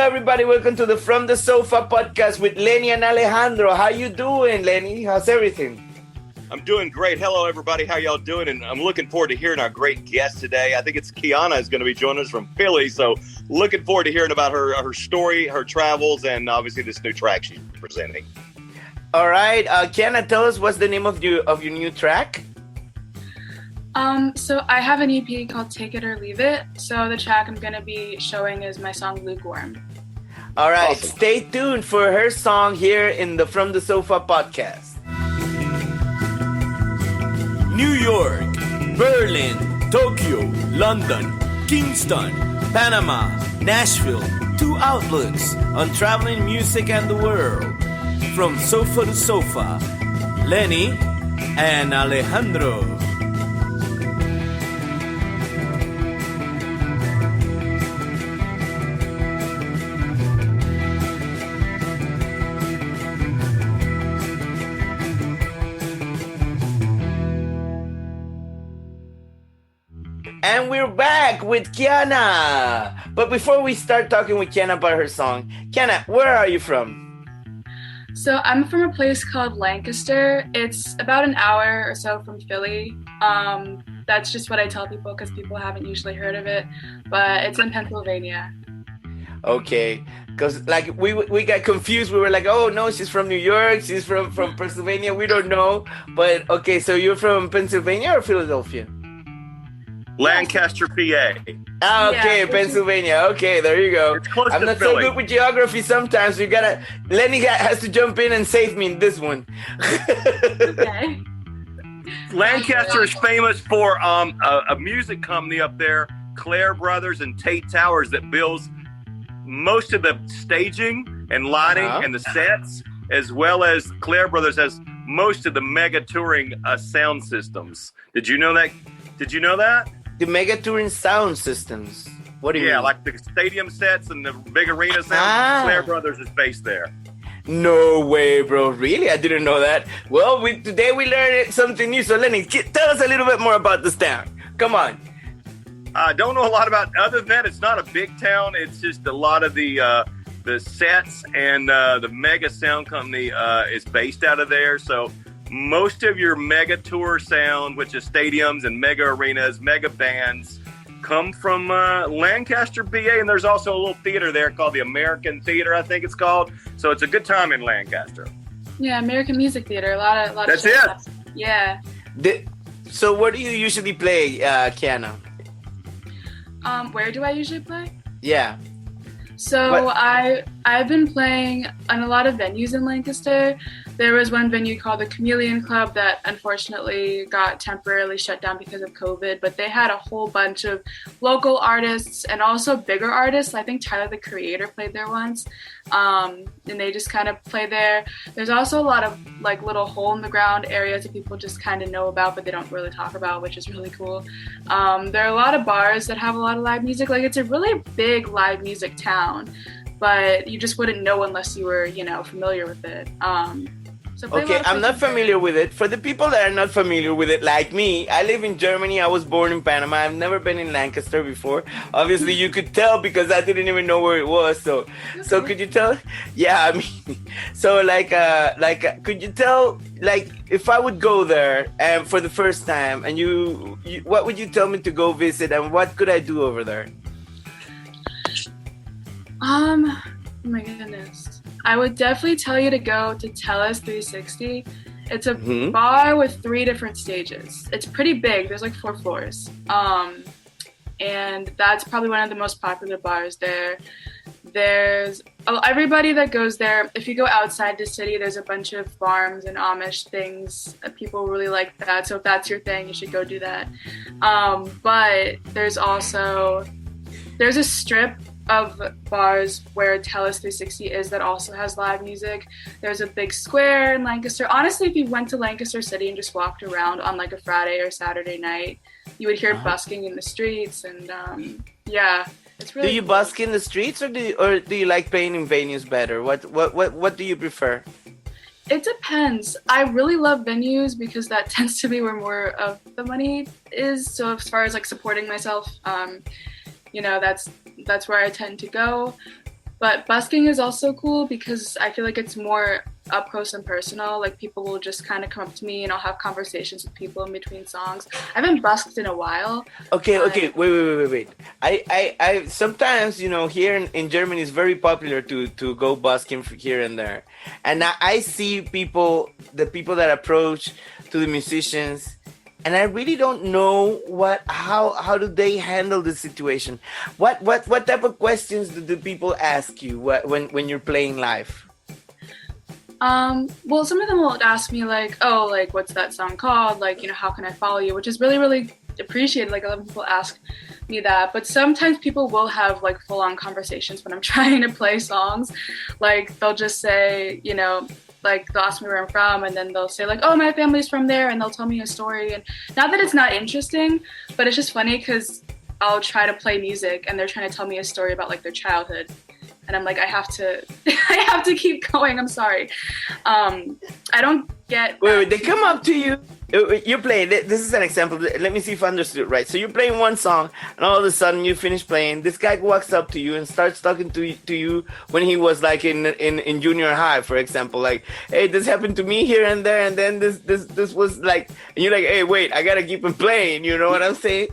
everybody. Welcome to the From the Sofa podcast with Lenny and Alejandro. How you doing, Lenny? How's everything? I'm doing great. Hello, everybody. How y'all doing? And I'm looking forward to hearing our great guest today. I think it's Kiana is going to be joining us from Philly. So looking forward to hearing about her story, her travels, and obviously this new track she's presenting. All right. Kiana, tell us what's the name of your new track? So I have an EP called Take It or Leave It. So the track I'm going to be showing is my song Lukewarm. All right. Awesome. Stay tuned for her song here in the From the Sofa podcast. New York, Berlin, Tokyo, London, Kingston, Panama, Nashville. 2 outlooks on traveling music and the world. From sofa to sofa, Lenny and Alejandro. And we're back with Kiana. But before we start talking with Kiana about her song, Kiana, where are you from? So I'm from a place called Lancaster. It's about an hour or so from Philly. That's just what I tell people because people haven't usually heard of it. But it's in Pennsylvania. Okay, because like we got confused. We were like, oh no, she's from New York. She's from Pennsylvania. We don't know. But okay, so you're from Pennsylvania or Philadelphia? Lancaster, PA. Ah, okay, Yeah. Pennsylvania. Okay, there you go. It's close I'm to not Philly. so good with geography sometimes. Lenny has to jump in and save me in this one. Okay. Lancaster is famous for a music company up there, Clare Brothers and Tate Towers, that builds most of the staging and lighting and the sets, as well as Clare Brothers has most of the mega touring sound systems. Did you know that? The mega touring sound systems. What do you mean? Yeah, like the stadium sets and the big arena sound. Clare Brothers is based there. No way, bro. Really? I didn't know that. Well, today we learned something new. So, Lenny, tell us a little bit more about this town. Come on. I don't know a lot about. Other than that, it's not a big town. It's just a lot of the sets and the mega sound company is based out of there. So most of your mega tour sound, which is stadiums and mega arenas, mega bands, come from Lancaster, PA, and there's also a little theater there called the American Theater, I think it's called. So it's a good time in Lancaster. Yeah, American Music Theater. A lot of That's shows. it. Yeah. So where do you usually play, Kiana? Where do I usually play? Yeah. So I've been playing in a lot of venues in Lancaster. There was one venue called the Chameleon Club that unfortunately got temporarily shut down because of COVID, but they had a whole bunch of local artists and also bigger artists. I think Tyler, the Creator, played there once, and they just kind of play there. There's also a lot of like little hole in the ground areas that people just kind of know about, but they don't really talk about, which is really cool. There are a lot of bars that have a lot of live music. Like, it's a really big live music town, but you just wouldn't know unless you were, familiar with it. Okay, I'm not familiar with it. For the people that are not familiar with it, like me, I live in Germany. I was born in Panama. I've never been in Lancaster before. Obviously, you could tell because I didn't even know where it was. So could you tell? Yeah, I mean, so could you tell, like, if I would go there and for the first time, and you, what would you tell me to go visit, and what could I do over there? Oh my goodness. I would definitely tell you to go to Tellus 360. It's a bar with 3 different stages. It's pretty big. There's like 4 floors. And that's probably one of the most popular bars there. There's everybody that goes there. If you go outside the city, there's a bunch of farms and Amish things. People really like that. So if that's your thing, you should go do that. But there's a strip of bars where Tellus 360 is that also has live music. There's a big square in Lancaster. Honestly, if you went to Lancaster City and just walked around on like a Friday or Saturday night, you would hear busking in the streets, and it's really. Do you busk in the streets, or do you like playing in venues better? What do you prefer? It depends. I really love venues because that tends to be where more of the money is. So as far as like supporting myself, that's where I tend to go. But busking is also cool because I feel like it's more up close and personal. Like people will just kind of come up to me and I'll have conversations with people in between songs. I haven't busked in a while. Okay, wait. I sometimes, here in Germany it's very popular to go busking here and there. And I see the people that approach to the musicians, and I really don't know how do they handle the situation. What type of questions do the people ask you when you're playing live? Well, some of them will ask me like, oh, like, what's that song called? Like, how can I follow you? Which is really, really appreciated. Like, a lot of people ask me that. But sometimes people will have like full on conversations when I'm trying to play songs. Like, they'll just say, like they'll ask me where I'm from, and then they'll say like, oh, my family's from there, and they'll tell me a story. And not that it's not interesting, but it's just funny because I'll try to play music and they're trying to tell me a story about like their childhood. And I'm like, I have to keep going. I'm sorry. I don't get. Wait, they come up to you. You're playing. This is an example. Let me see if I understood it right. So you're playing one song, and all of a sudden you finish playing. This guy walks up to you and starts talking to you when he was like in junior high, for example. Like, hey, this happened to me here and there, and then this was like, and you're like, hey, wait, I gotta keep him playing. You know what I'm saying?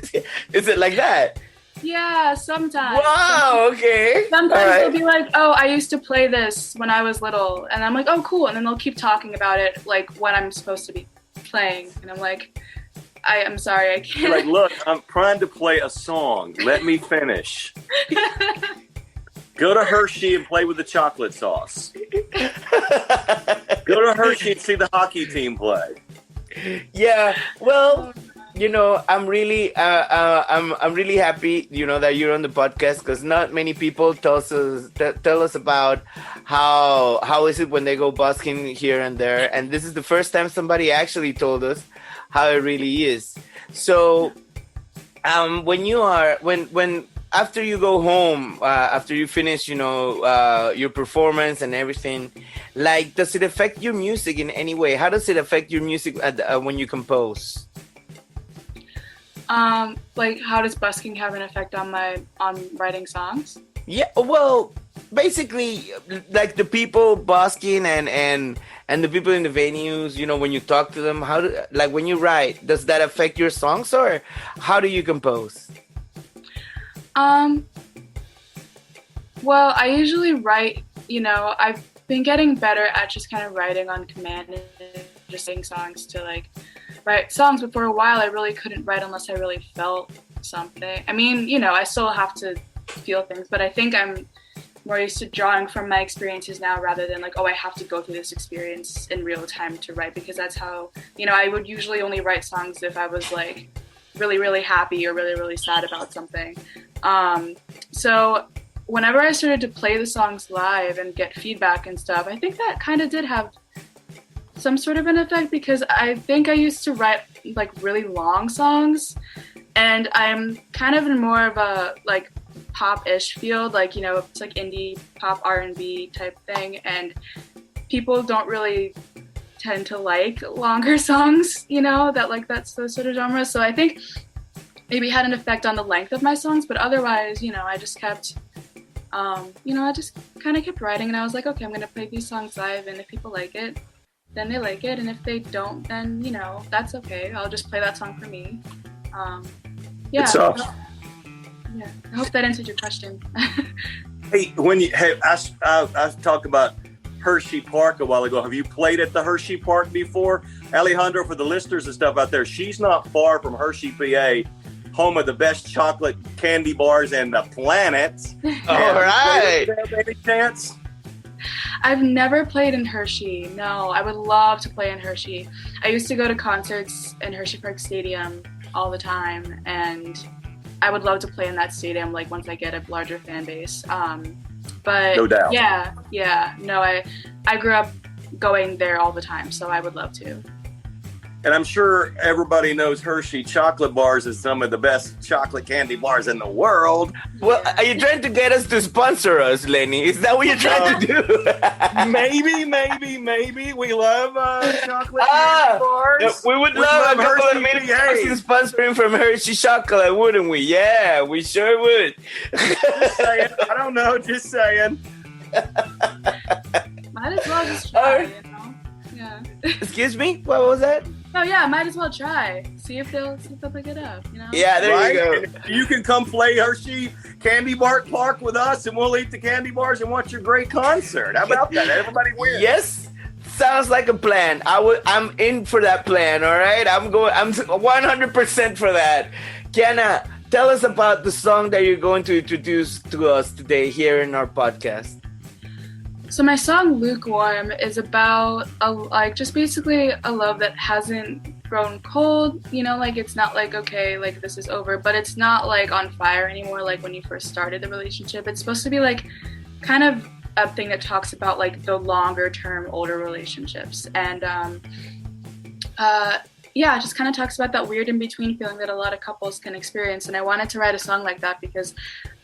Is it like that? Yeah, sometimes. Wow, okay. Sometimes they'll be like, oh, I used to play this when I was little. And I'm like, oh, cool. And then they'll keep talking about it, like, when I'm supposed to be playing. And I'm like, I'm sorry, I can't. You're like, look, I'm trying to play a song. Let me finish. Go to Hershey and play with the chocolate sauce. Go to Hershey and see the hockey team play. Yeah, well... I'm really happy, that you're on the podcast, because not many people tell us about how is it when they go busking here and there, and this is the first time somebody actually told us how it really is. So, when after you go home, after you finish, your performance and everything, like, does it affect your music in any way? How does it affect your music when you compose? Like, how does busking have an effect on writing songs? Yeah, well, basically, like the people busking and the people in the venues, when you talk to them, when you write, does that affect your songs, or how do you compose? Well, I usually write, I've been getting better at just kind of writing on command and just saying songs to like write songs, but for a while I really couldn't write unless I really felt something. I mean, I still have to feel things, but I think I'm more used to drawing from my experiences now rather than like, oh, I have to go through this experience in real time to write, because that's how, I would usually only write songs if I was like really, really happy or really, really sad about something. So whenever I started to play the songs live and get feedback and stuff, I think that kind of did have some sort of an effect, because I think I used to write like really long songs, and I'm kind of in more of a like pop-ish field, like, it's like indie pop R&B type thing, and people don't really tend to like longer songs, that's those sort of genres. So I think maybe it had an effect on the length of my songs, but otherwise, I just kept I just kind of kept writing, and I was like, okay, I'm going to play these songs live, and if people like it, then they like it, and if they don't, then that's okay. I'll just play that song for me. Yeah. Yeah. I hope that answered your question. Hey, I talked about Hershey Park a while ago. Have you played at the Hershey Park before? Alejandro, for the listeners and stuff out there, she's not far from Hershey, PA, home of the best chocolate candy bars in the planet. All right. Any chance? I've never played in Hershey. No, I would love to play in Hershey. I used to go to concerts in Hershey Park Stadium all the time, and I would love to play in that stadium, like, once I get a larger fan base. But no doubt. Yeah. No, I grew up going there all the time, so I would love to. And I'm sure everybody knows Hershey chocolate bars is some of the best chocolate candy bars in the world. Well, are you trying to get us to sponsor us, Lenny? Is that what you're trying to do? maybe. We love chocolate candy bars. Yeah, we would love a couple of minutes sponsoring from Hershey Chocolate, wouldn't we? Yeah, we sure would. Just saying. I don't know, just saying. Might as well just try, you know? Yeah. Excuse me? What was that? Oh yeah, might as well try. See if they'll pick it up, you know? Yeah, there you go. And you can come play Hershey Candy Bar Park with us, and we'll eat the candy bars and watch your great concert. How about that? Everybody wins. Yes. Sounds like a plan. I'm in for that plan, all right? I'm 100% for that. Kiana, tell us about the song that you're going to introduce to us today here in our podcast. So my song Lukewarm is about just basically a love that hasn't grown cold, you know, like it's not like, okay, like this is over, but it's not like on fire anymore like when you first started the relationship. It's supposed to be like kind of a thing that talks about like the longer term older relationships. And yeah, it just kind of talks about that weird in-between feeling that a lot of couples can experience. And I wanted to write a song like that because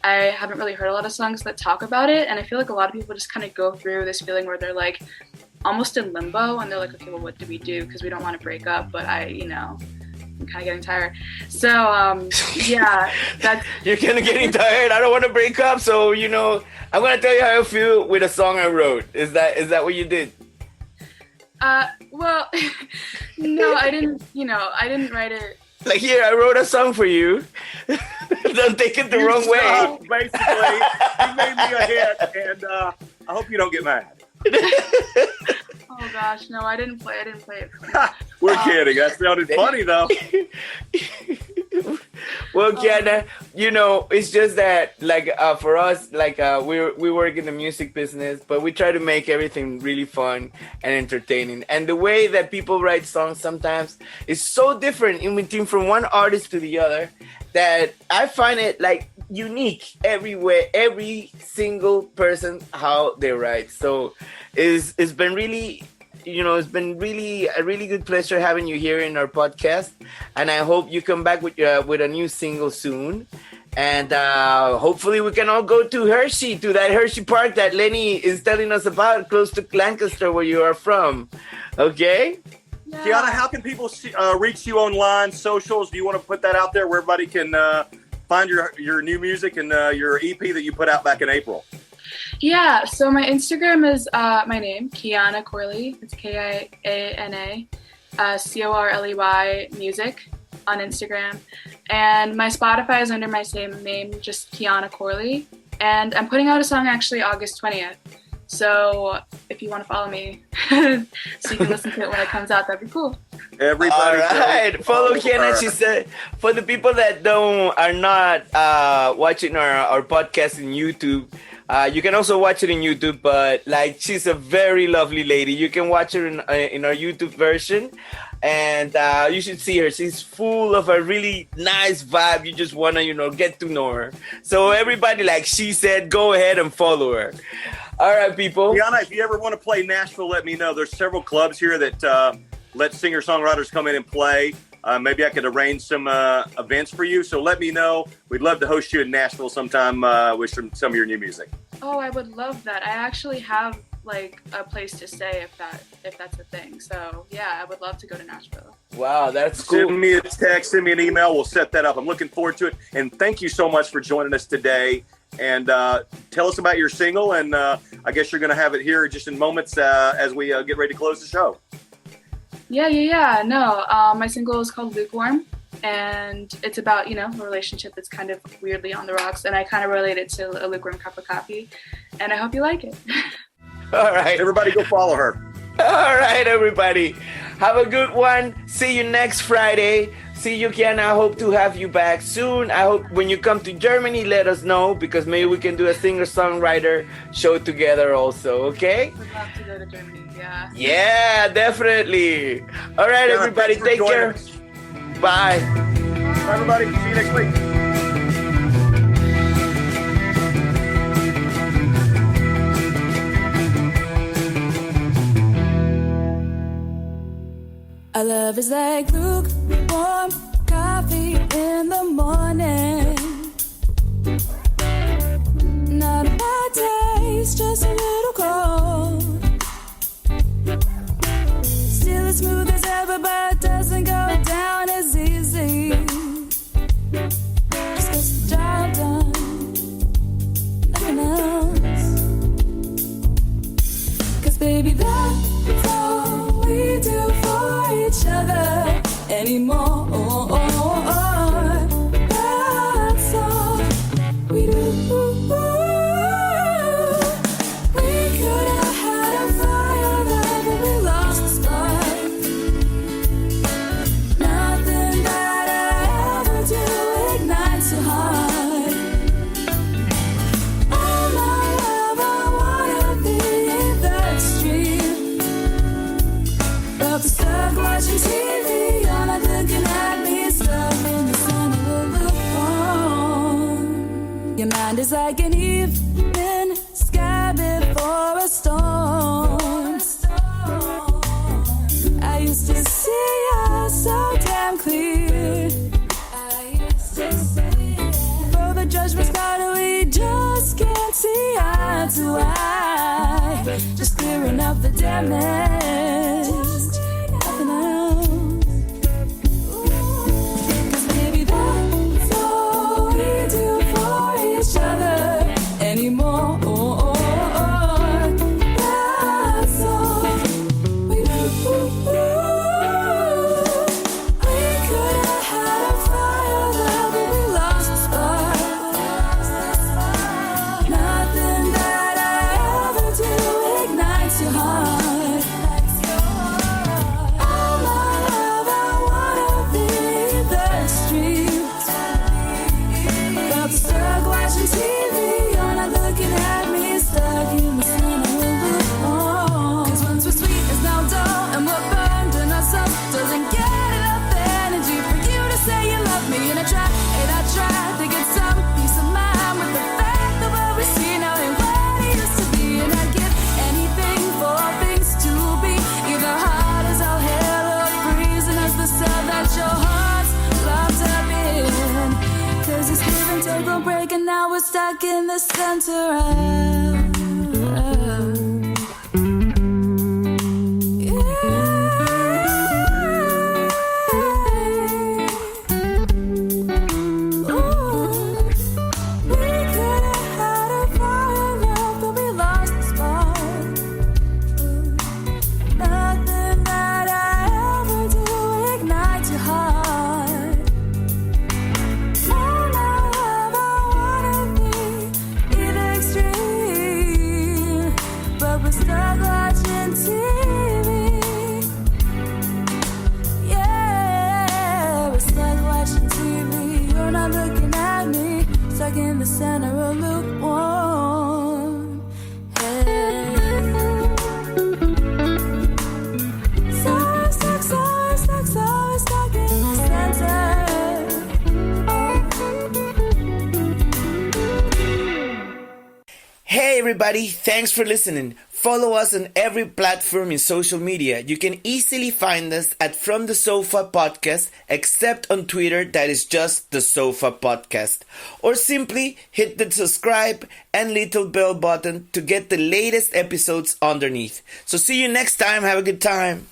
I haven't really heard a lot of songs that talk about it. And I feel like a lot of people just kind of go through this feeling where they're like almost in limbo and they're like, okay, well, what do we do? Because we don't want to break up, but I'm kind of getting tired. So, yeah, that's... You're kind of getting tired. I don't want to break up. So, I'm going to tell you how I feel with a song I wrote. Is that what you did? Well, no, I didn't write it. Like, here, I wrote a song for you. Don't take it the wrong way. Basically, you made me a hit, and I hope you don't get mad. Oh gosh, no, I didn't play it. We're kidding. That sounded funny though. Well, Kiana, it's just that, for us, we work in the music business, but we try to make everything really fun and entertaining. And the way that people write songs sometimes is so different in between from one artist to the other that I find it unique everywhere, every single person, how they write. So it's been really a really good pleasure having you here in our podcast, and I hope you come back with a new single soon, and hopefully we can all go to Hershey, to that Hershey Park that Lenny is telling us about, close to Lancaster, where you are from. Okay? Yeah. Kiana, how can people reach you online, socials? Do you want to put that out there where everybody can find your new music and your EP that you put out back in April? Yeah, so my Instagram is my name, Kiana Corley. It's Kiana Corley music on Instagram. And my Spotify is under my same name, just Kiana Corley. And I'm putting out a song actually August 20th. So if you want to follow me, so you can listen to it when it comes out, that'd be cool. Everybody, all right. Follow Kiana. She said, for the people that are not watching our podcast in YouTube, you can also watch it in YouTube, but she's a very lovely lady. You can watch her in our YouTube version, and you should see her. She's full of a really nice vibe. You just want to, get to know her. So everybody, like she said, go ahead and follow her. All right, people. Kiana, if you ever want to play Nashville, let me know. There's several clubs here that let singer-songwriters come in and play. Maybe I could arrange some events for you. So let me know. We'd love to host you in Nashville sometime with some of your new music. Oh, I would love that. I actually have a place to stay if that's a thing. So yeah, I would love to go to Nashville. Wow, that's cool. Send me a text, send me an email. We'll set that up. I'm looking forward to it. And thank you so much for joining us today. And tell us about your single. And I guess you're going to have it here just in moments as we get ready to close the show. Yeah. No, my single is called Lukewarm, and it's about, a relationship that's kind of weirdly on the rocks, and I kind of relate it to a lukewarm cup of coffee, and I hope you like it. All right. Everybody go follow her. All right, everybody. Have a good one. See you next Friday. See you, Kiana. I hope to have you back soon. I hope when you come to Germany, let us know, because maybe we can do a singer-songwriter show together also, okay? Would love to go to Germany, yeah. Yeah, definitely. All right, everybody, take care. Bye. Bye, everybody. See you next week. Our love is like lukewarm coffee in the morning. Not a bad taste, just a little cold. Still as smooth as ever, but doesn't go down as easy. Just gets the job done, nothing else. 'Cause baby, that's all we do for each other anymore. That's all we do. We could have had a fire there, but we lost the spark. Nothing that I ever do ignites your heart. All my love, I wanna be in the extreme. But the stuck watching TV, you're not looking at me, stuck in the sun of a loop on. Your mind is like an evening sky before a storm. I used to see us so damn clear. Before the judgment started, we just can't see eye to eye. Just clearing up the damage. Nothing else. 'Cause baby, that's all we do for each other anymore. That's all we do. We could have had a fire there, but we lost the spark. Nothing that I ever do ignites your heart. All my love, I wanna be the extreme. But stuck watching TV, you're not looking at me, stuck in the center of the phone. 'Cause once we're sweet as now dull, and we're burned in ourselves, doesn't get enough energy for you to say you love me. And I try to get some peace of mind with the fact that what we see now ain't what it used to be. And I'd give anything for things to be either hot as all hell or freezing as the cell that your heart's locked up in. 'Cause it's give and take, we'll break, and now we're stuck in the center of in the center of lukewarm. Hey. Stuck in the center. Hey everybody, thanks for listening. Follow us on every platform in social media. You can easily find us at From the Sofa Podcast, except on Twitter, that is just the Sofa Podcast. Or simply hit the subscribe and little bell button to get the latest episodes underneath. So see you next time. Have a good time.